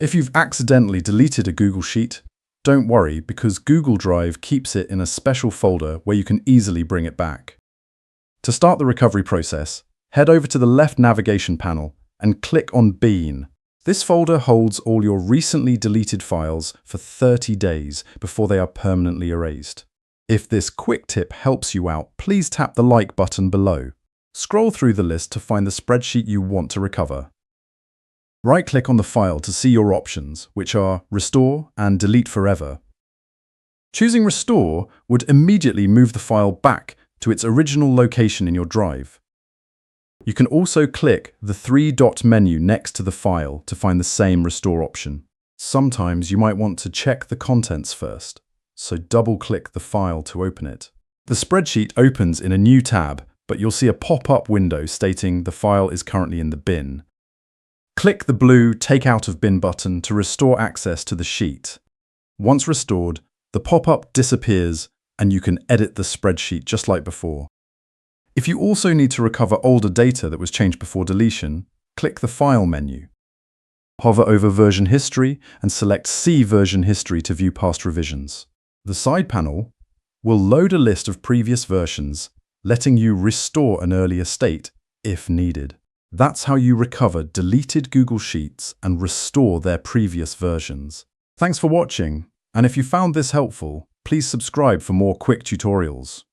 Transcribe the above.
If you've accidentally deleted a Google Sheet, don't worry because Google Drive keeps it in a special folder where you can easily bring it back. To start the recovery process, head over to the left navigation panel and click on Bean. This folder holds all your recently deleted files for 30 days before they are permanently erased. If this quick tip helps you out, please tap the like button below. Scroll through the list to find the spreadsheet you want to recover. Right-click on the file to see your options, which are Restore and Delete Forever. Choosing Restore would immediately move the file back to its original location in your drive. You can also click the three-dot menu next to the file to find the same Restore option. Sometimes you might want to check the contents first, so double-click the file to open it. The spreadsheet opens in a new tab, but you'll see a pop-up window stating the file is currently in the bin. Click the blue Take Out of Bin button to restore access to the sheet. Once restored, the pop-up disappears and you can edit the spreadsheet just like before. If you also need to recover older data that was changed before deletion, click the File menu. Hover over Version History and select See Version History to view past revisions. The side panel will load a list of previous versions, letting you restore an earlier state if needed. That's how you recover deleted Google Sheets and restore their previous versions. Thanks for watching, and if you found this helpful, please subscribe for more quick tutorials.